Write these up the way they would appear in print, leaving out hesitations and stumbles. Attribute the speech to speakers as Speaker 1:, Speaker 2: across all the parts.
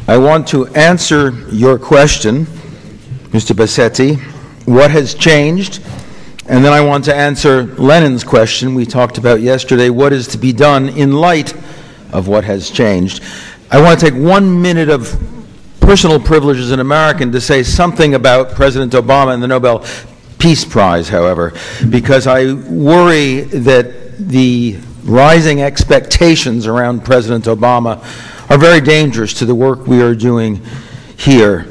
Speaker 1: I want to answer your question, Mr. Bassetti, what has changed? And then I want to answer Lenin's question we talked about yesterday, what is to be done in light of what has changed. I want to take 1 minute of personal privilege as an American to say something about President Obama and the Nobel Peace Prize, however, because I worry that the rising expectations around President Obama are very dangerous to the work we are doing here.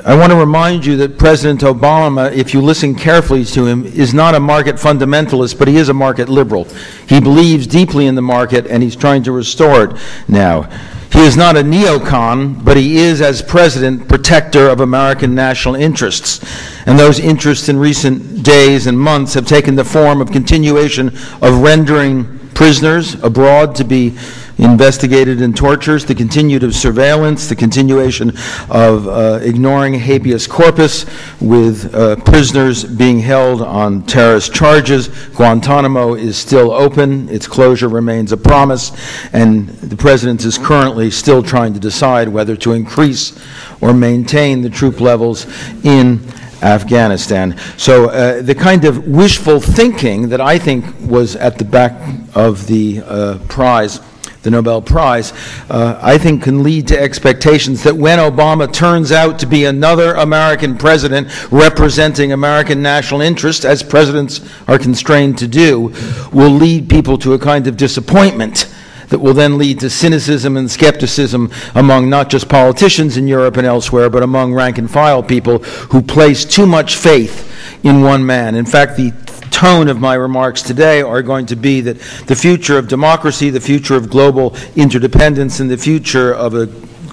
Speaker 1: I want to remind you that President Obama, if you listen carefully to him, is not a market fundamentalist, but he is a market liberal. He believes deeply in the market, and he's trying to restore it now. He is not a neocon, but he is, as president, protector of American national interests. And those interests in recent days and months have taken the form of continuation of rendering prisoners abroad to be investigated and tortures, the continued surveillance, the continuation of ignoring habeas corpus with prisoners being held on terrorist charges. Guantanamo is still open. Its closure remains a promise, and the President is currently still trying to decide whether to increase or maintain the troop levels in Afghanistan. So the kind of wishful thinking that I think was at the back of the prize, the Nobel Prize, I think can lead to expectations that when Obama turns out to be another American president representing American national interests, as presidents are constrained to do, will lead people to a kind of disappointment that will then lead to cynicism and skepticism among not just politicians in Europe and elsewhere, but among rank-and-file people who place too much faith in one man. In fact, the tone of my remarks today are going to be that the future of democracy, the future of global interdependence, and the future of a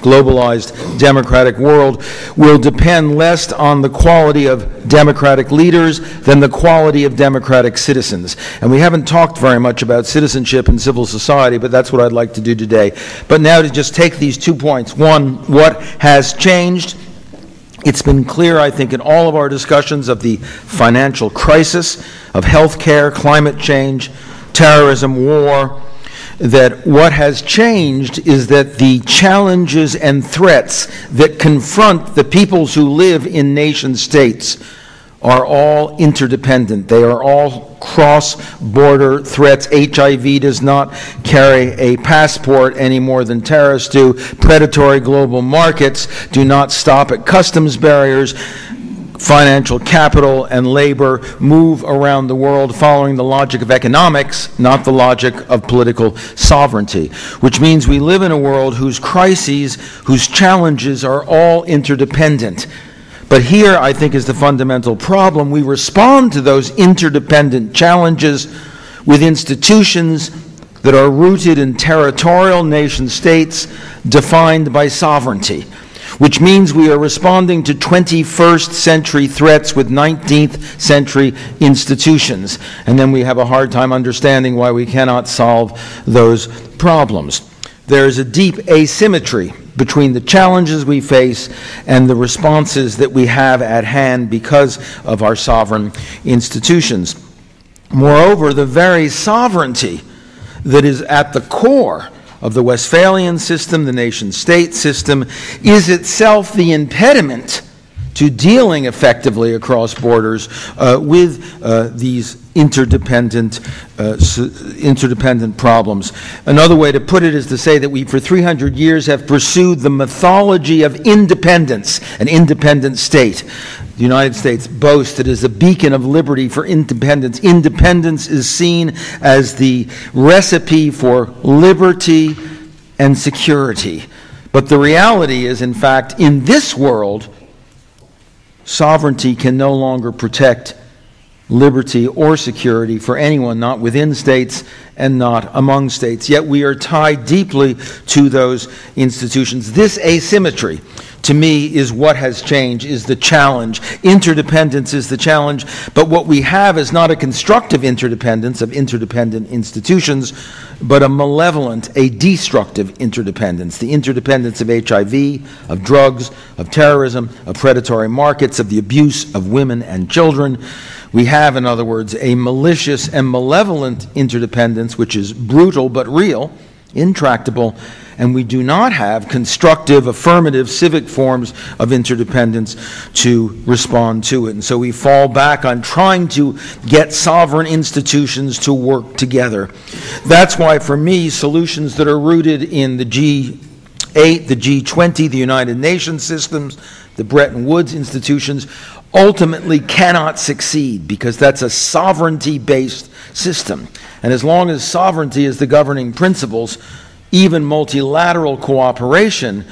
Speaker 1: globalized democratic world will depend less on the quality of democratic leaders than the quality of democratic citizens. And we haven't talked very much about citizenship and civil society, but that's what I'd like to do today. But now to just take these 2 points. One, what has changed? It's been clear, I think, in all of our discussions of the financial crisis, of health care, climate change, terrorism, war, that what has changed is that the challenges and threats that confront the peoples who live in nation states are all interdependent. They are all cross-border threats. HIV does not carry a passport any more than terrorists do. Predatory global markets do not stop at customs barriers. Financial capital and labor move around the world following the logic of economics, not the logic of political sovereignty, which means we live in a world whose crises, whose challenges are all interdependent. But here, I think, is the fundamental problem. We respond to those interdependent challenges with institutions that are rooted in territorial nation states defined by sovereignty, which means we are responding to 21st century threats with 19th century institutions. And then we have a hard time understanding why we cannot solve those problems. There is a deep asymmetry between the challenges we face and the responses that we have at hand because of our sovereign institutions. Moreover, the very sovereignty that is at the core of the Westphalian system, the nation-state system, is itself the impediment to dealing effectively across borders with these interdependent problems. Another way to put it is to say that we, for 300 years, have pursued the mythology of independence, an independent state. The United States boasts it as a beacon of liberty for independence. Independence is seen as the recipe for liberty and security. But the reality is, in fact, in this world, sovereignty can no longer protect liberty or security for anyone, not within states and not among states. Yet we are tied deeply to those institutions. This asymmetry, to me, is what has changed, is the challenge. Interdependence is the challenge, but what we have is not a constructive interdependence of interdependent institutions, but a malevolent, a destructive interdependence. The interdependence of HIV, of drugs, of terrorism, of predatory markets, of the abuse of women and children. We have, in other words, a malicious and malevolent interdependence which is brutal but real, intractable, and we do not have constructive, affirmative, civic forms of interdependence to respond to it. And so we fall back on trying to get sovereign institutions to work together. That's why, for me, solutions that are rooted in the G8, the G20, the United Nations systems, the Bretton Woods institutions, ultimately cannot succeed, because that's a sovereignty-based system. And as long as sovereignty is the governing principles, even multilateral cooperation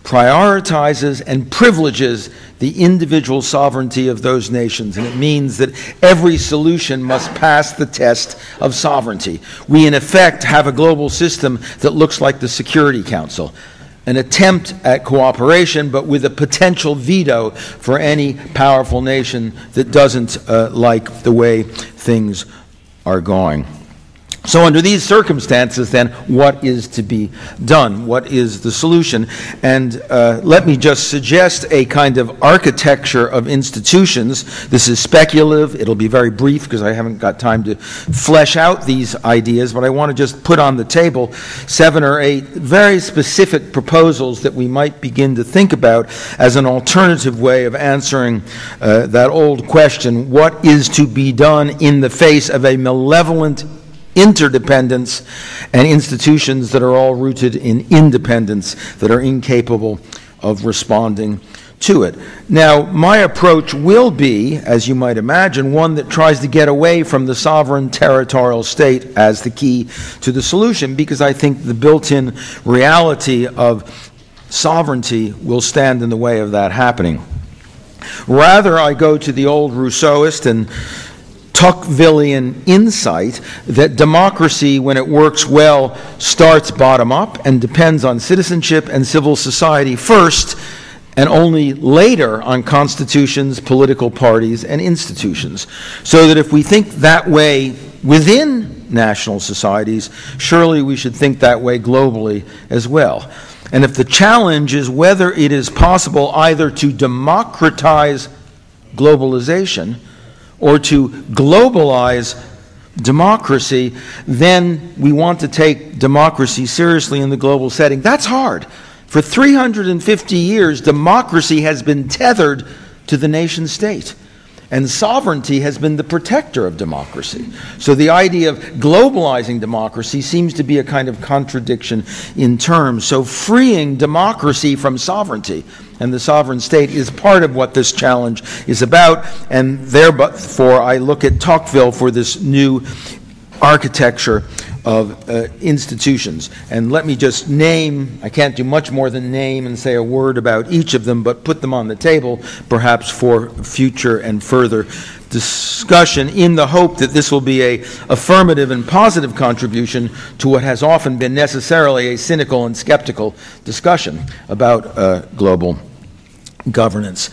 Speaker 1: prioritizes and privileges the individual sovereignty of those nations. And it means that every solution must pass the test of sovereignty. We, in effect, have a global system that looks like the Security Council, an attempt at cooperation, but with a potential veto for any powerful nation that doesn't like the way things are going. So under these circumstances, then, what is to be done? What is the solution? And let me just suggest a kind of architecture of institutions. This is speculative. It'll be very brief because I haven't got time to flesh out these ideas, but I want to just put on the table 7 or 8 very specific proposals that we might begin to think about as an alternative way of answering that old question, what is to be done in the face of a malevolent interdependence and institutions that are all rooted in independence, that are incapable of responding to it. Now, my approach will be, as you might imagine, one that tries to get away from the sovereign territorial state as the key to the solution, because I think the built-in reality of sovereignty will stand in the way of that happening. Rather, I go to the old Rousseauist and Tocquevillian insight that democracy, when it works well, starts bottom up and depends on citizenship and civil society first, and only later on constitutions, political parties, and institutions. So that if we think that way within national societies, surely we should think that way globally as well. And if the challenge is whether it is possible either to democratize globalization or to globalize democracy, then we want to take democracy seriously in the global setting. That's hard. For 350 years, democracy has been tethered to the nation state, and sovereignty has been the protector of democracy. So the idea of globalizing democracy seems to be a kind of contradiction in terms. So freeing democracy from sovereignty and the sovereign state is part of what this challenge is about, and therefore I look at Tocqueville for this new architecture of institutions. And let me just name, I can't do much more than name and say a word about each of them, but put them on the table perhaps for future and further discussion, in the hope that this will be an affirmative and positive contribution to what has often been necessarily a cynical and skeptical discussion about global governance.